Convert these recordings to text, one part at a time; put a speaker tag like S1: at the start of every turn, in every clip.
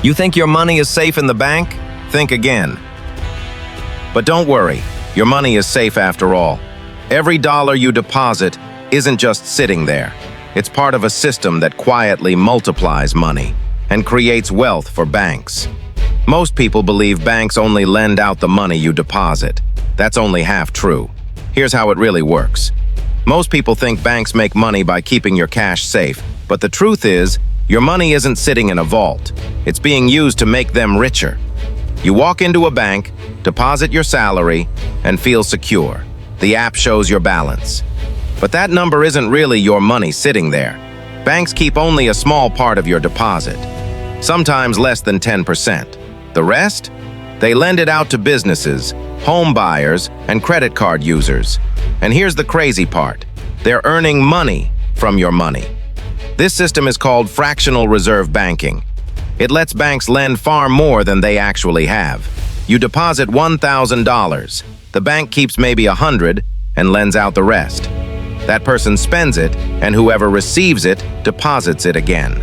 S1: You think your money is safe in the bank? Think again. But don't worry, your money is safe after all. Every dollar you deposit isn't just sitting there. It's part of a system that quietly multiplies money and creates wealth for banks. Most people believe banks only lend out the money you deposit. That's only half true. Here's how it really works. Most people think banks make money by keeping your cash safe, but the truth is, your money isn't sitting in a vault. It's being used to make them richer. You walk into a bank, deposit your salary, and feel secure. The app shows your balance. But that number isn't really your money sitting there. Banks keep only a small part of your deposit, sometimes less than 10%. The rest? They lend it out to businesses, home buyers, and credit card users. And here's the crazy part. They're earning money from your money. This system is called fractional reserve banking. It lets banks lend far more than they actually have. You deposit $1,000. The bank keeps maybe $100 and lends out the rest. That person spends it, and whoever receives it deposits it again.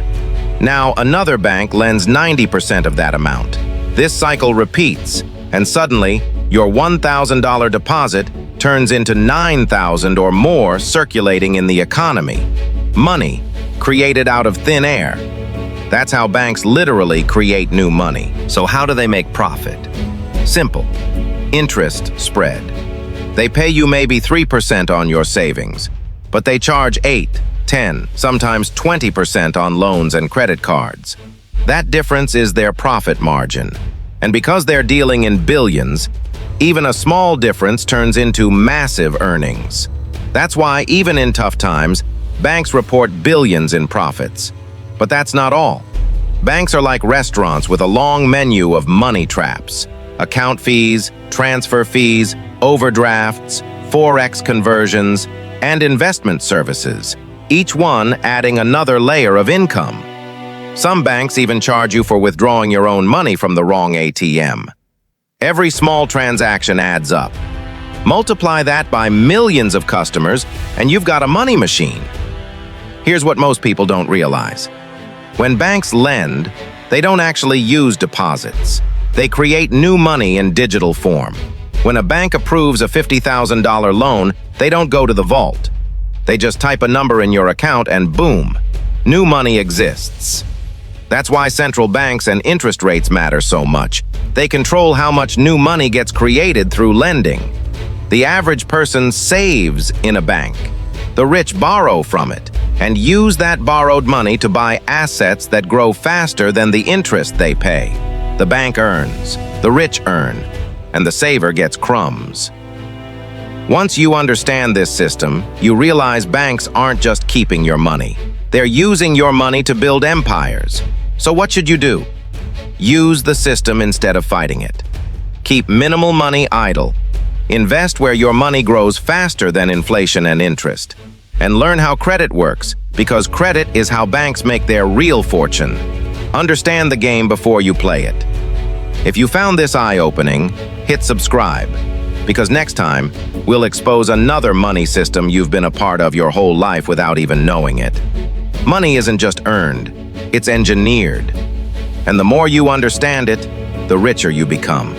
S1: Now, another bank lends 90% of that amount. This cycle repeats, and suddenly, your $1,000 deposit turns into $9,000 or more circulating in the economy. Money created out of thin air. That's how banks literally create new money. So how do they make profit? Simple. Interest spread. They pay you maybe 3% on your savings, but they charge 8, 10, sometimes 20% on loans and credit cards. That difference is their profit margin. And because they're dealing in billions, even a small difference turns into massive earnings. That's why, even in tough times, banks report billions in profits. But that's not all. Banks are like restaurants with a long menu of money traps. Account fees, transfer fees, overdrafts, forex conversions, and investment services, each one adding another layer of income. Some banks even charge you for withdrawing your own money from the wrong ATM. Every small transaction adds up. Multiply that by millions of customers, and you've got a money machine. Here's what most people don't realize. When banks lend, they don't actually use deposits. They create new money in digital form. When a bank approves a $50,000 loan, they don't go to the vault. They just type a number in your account and boom, new money exists. That's why central banks and interest rates matter so much. They control how much new money gets created through lending. The average person saves in a bank. The rich borrow from it and use that borrowed money to buy assets that grow faster than the interest they pay. The bank earns, the rich earn, and the saver gets crumbs. Once you understand this system, you realize banks aren't just keeping your money. They're using your money to build empires. So what should you do? Use the system instead of fighting it. Keep minimal money idle. Invest where your money grows faster than inflation and interest. And learn how credit works, because credit is how banks make their real fortune. Understand the game before you play it. If you found this eye-opening, hit subscribe, because next time, we'll expose another money system you've been a part of your whole life without even knowing it. Money isn't just earned, it's engineered. And the more you understand it, the richer you become.